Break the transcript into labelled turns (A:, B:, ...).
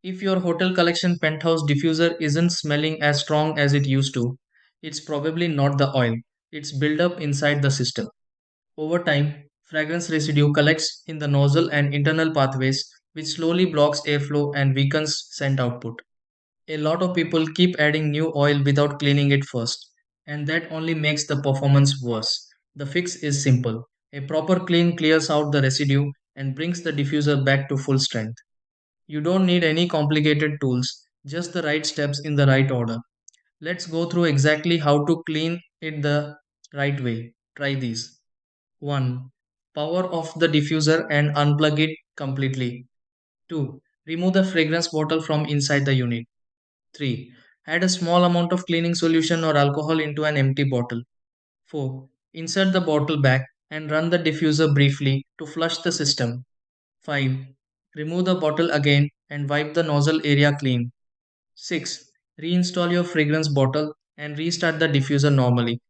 A: If your Hotel Collection Penthouse Diffuser isn't smelling as strong as it used to, it's probably not the oil. It's built up inside the system. Over time, fragrance residue collects in the nozzle and internal pathways, which slowly blocks airflow and weakens scent output. A lot of people keep adding new oil without cleaning it first, and that only makes the performance worse. The fix is simple. A proper clean clears out the residue and brings the diffuser back to full strength. You don't need any complicated tools, just the right steps in the right order. Let's go through exactly how to clean it the right way. Try these. 1. Power off the diffuser and unplug it completely. 2. Remove the fragrance bottle from inside the unit. 3. Add a small amount of cleaning solution or alcohol into an empty bottle. 4. Insert the bottle back and run the diffuser briefly to flush the system. 5. Remove the bottle again and wipe the nozzle area clean. 6. Reinstall your fragrance bottle and restart the diffuser normally.